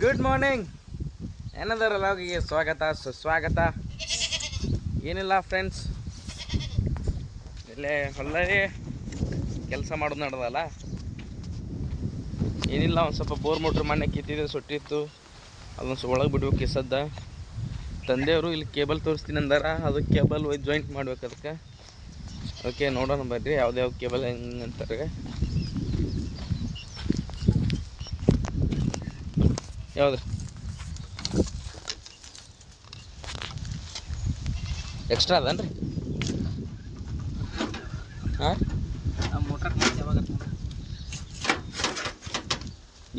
Good morning ಏನದರ ಲಾಗಿಗೆ ಸ್ವಾಗತ ಸುಸ್ವಾಗತ. ಏನಿಲ್ಲ ಫ್ರೆಂಡ್ಸ್, ಇಲ್ಲೇ ಹೊಲದಲ್ಲಿ ಕೆಲಸ ಮಾಡೋದು ನಡೆದಲ್ಲ. ಏನಿಲ್ಲ, ಒಂದು ಸ್ವಲ್ಪ ಬೋರ್ ಮೋಟ್ರ್ ಮಣ್ಣೆ ಕಿತ್ತಿದೆ, ಸುಟ್ಟಿತ್ತು. ಅದೊಂದು ಒಳಗೆ ಬಿಡ್ಬೇಕು. ಕಿಸದ್ದ ತಂದೆಯವರು ಇಲ್ಲಿ ಕೇಬಲ್ ತೋರಿಸ್ತೀನಿ ಅಂದಾರ. ಅದು ಕೇಬಲ್ ಜಾಯಿಂಟ್ ಮಾಡ್ಬೇಕು. ಅದಕ್ಕೆ ನೋಡೋಣ ಬರ್ರಿ ಯಾವ್ದು ಕೇಬಲ್ ಹೆಂಗೆ ಅಂತಾರೆ. ಯಾವ್ದು ಎಕ್ಸ್ಟ್ರಾ ಅದನ್ರಿ? ಹಾಂ,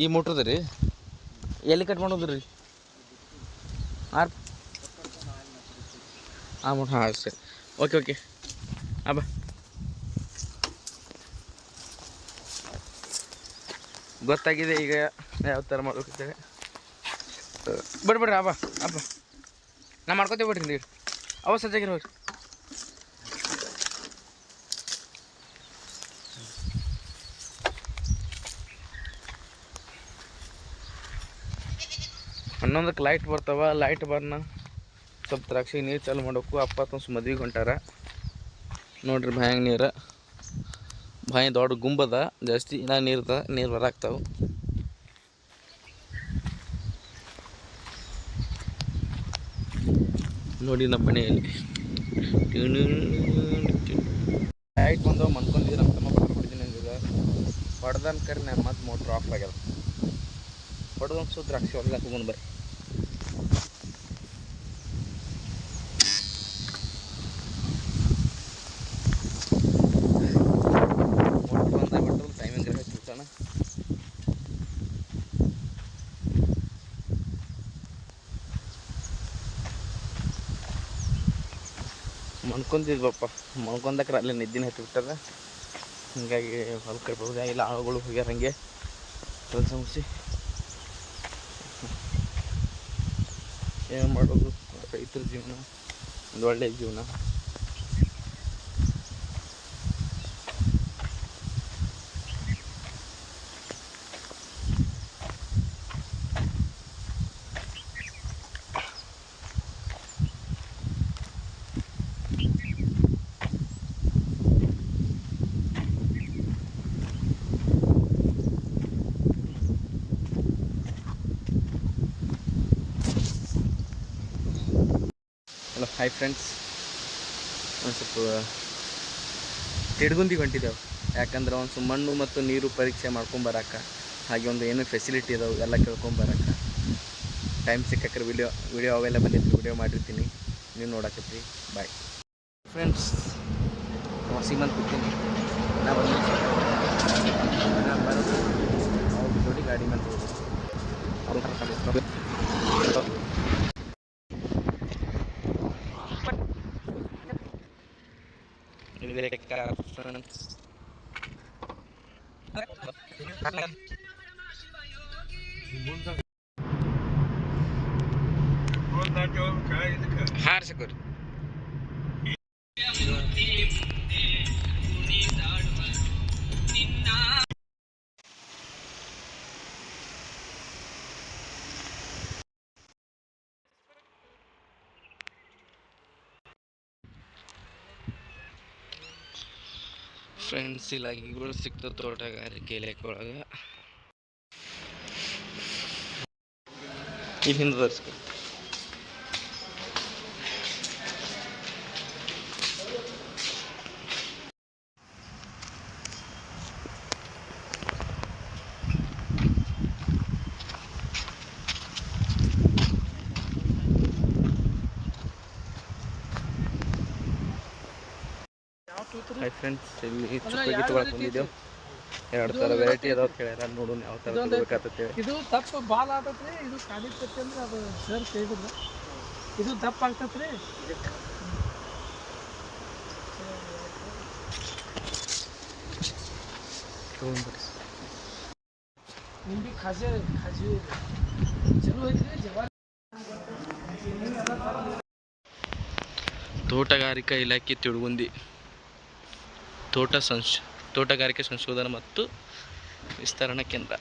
ಈ ಮೋಟ್ರದ ರೀ ಎಲ್ಲಿ ಕಟ್ ಮಾಡೋದು ರೀ? ಮೋಟ್ರ್, ಹಾಂ ಸರಿ, ಓಕೆ ಅಬ್ಬ ಗೊತ್ತಾಗಿದೆ ಈಗ ಯಾವ ಥರ ಮಾಡ್ಬೇಕಂತೇಳಿ. ಬಿಡ್ರಿ ಅಬ್ಬ ನಾ ಮಾಡ್ಕೊತೇವೆ. ಬಿಡ್ರಿ ನೀರು ಅವ ಸಜ್ಜಾಗಿರ ಹೋಗ್ರಿ. ಹನ್ನೊಂದಕ್ಕೆ ಲೈಟ್ ಬರ್ತಾವ. ಲೈಟ್ ಬರ್ನ ಸ್ವಲ್ಪ ದ್ರಾಕ್ಷಿ ನೀರು ಚಾಲು ಮಾಡಬೇಕು. ಅಪ್ಪ ಮದ್ವೆಗೆ ಹೊಂಟಾರ ನೋಡ್ರಿ. ಭಯ ನೀರು ಬಾಯಿ ದೊಡ್ಡ ಗುಂಬದ ಜಾಸ್ತಿ ಇನ್ನ ನೀರು ಬರಾಕ್ತಾವ. ನೋಡಿ ನಮ್ಮ ಮನೆಯಲ್ಲಿ ಲೈಟ್ ಬಂದವು. ಮನ್ಕೊಂಡಿದ್ರೆ ನಮ್ಮ ತಮ್ಮ ಹೊಡ್ತೀನಿ ಅಂದಿಲ್ಲ. ಹೊಡೆದನ್ ಕರಿ ನಾನು ಮತ್ತೆ ಮೋಟ್ರ್ ಆಫ್ ಆಗ್ಯದ. ಹೊಡೆದೊಂದು ಸುತ್ತ ದ್ರಾಕ್ಷಿ ಹೊಡೆದ ತಗೊಂಡು ಬರ್ರಿ. ಟೈಮಿಂಗ್ ಹೆಚ್ಚಿರ್ತಾನ. ಮನ್ಕೊಂತಿದ್ವಪ್ಪ, ಮನ್ಕೊಂಡಕ್ರೆ ಅಲ್ಲೇ ನಿದ್ದಿನ ಹತ್ತಿಬಿಟ್ಟದ. ಹೀಗಾಗಿ ಹೊಲ ಕಟ್ಬೋದು. ಇಲ್ಲ ಆಳುಗಳು ಹೋಗ್ಯಾರ ಹಂಗೆ ಕೆಲಸ ಮುಗಿಸಿ. ಏನು ಮಾಡೋದು, ರೈತರ ಜೀವನ ಒಂದು ಒಳ್ಳೆಯ ಜೀವನ. Hello, hi friends. ಒಂದು ಸ್ವಲ್ಪ ತಿಡ್ಗುಂದಿಗೆ ಹೊಂಟಿದ್ದೇವೆ. ಯಾಕಂದ್ರೆ ಒಂದು ಸ್ವಲ್ಪ ಮಣ್ಣು ಮತ್ತು ನೀರು ಪರೀಕ್ಷೆ ಮಾಡ್ಕೊಂಬರಕ್ಕೆ, ಹಾಗೆ ಒಂದು ಏನು ಫೆಸಿಲಿಟಿ ಇದಾವೆ ಎಲ್ಲ ಕೇಳ್ಕೊಂಬರಕ್ಕೆ. ಟೈಮ್ ಸಿಕ್ಕಕ್ರೆ ವಿಡಿಯೋ ಅವೈಲೇಬಲ್ ಇತ್ತು, ವಿಡಿಯೋ ಮಾಡಿರ್ತೀನಿ, ನೀವು ನೋಡಕತ್ತಿ. Bye friends. ಸೀಮಂತ್ ಕೂತೀನಿ ನಾ ಬಂದು ಬರೋದು ಅವ್ರ ಜೋಡಿ ಗಾಡಿ ಮೇಲೆ ಹೋಗೋದು. ಹಾರ್ಸಕೋರಿ ಫ್ರೆಂಡ್ಸ್. ಇಲಾಖೆಗಳು ಸಿಗ್ತದೆ ತೋಟಗಾರಿಕೆ ಇಲಾಖೆ ಒಳಗೆ. ಇಲ್ಲಿ ಹಿಂದೆ ತೋರಿಸ್ಕೊ. ಹಾಯ್ ಫ್ರೆಂಡ್ಸ್, ಇಲ್ಲಿ ಚುಕ್ಕಿ ತೊಗೊಳಕ್ಕೆ ಬಂದಿದ್ದೆವು. 2 ಥರ ವೆರೈಟಿ ಅದಾವ ಕೇಳ್ಯಾರ. ನೋಡೋಣ ಯಾವ ಥರ ತಗೋಬೇಕಾಗ್ತದೆ. ಇದು ದಪ್ಪ ಬಾಲ್ ಆಗ್ತೈತ್ರಿ. ಇದು ಕಾಡಿತೈತಿ ಅಂದ್ರೆ ಅದು ಸರ್ ಕೇಳಿದ್ರು. ಇದು ದಪ್ಪ ಆಗ್ತೈತ್ರಿ. ನಿಂಬಿ ಖಾಜಿ ಚಲೋ ಐತ್ರಿ. ಜವಾರಿ ತೋಟಗಾರಿಕಾ ಇಲಾಖೆ ತಿಡ್ಗುಂದಿ ತೋಟಗಾರಿಕೆ ಸಂಶೋಧನಾ ಮತ್ತು ವಿಸ್ತರಣಾ ಕೇಂದ್ರ.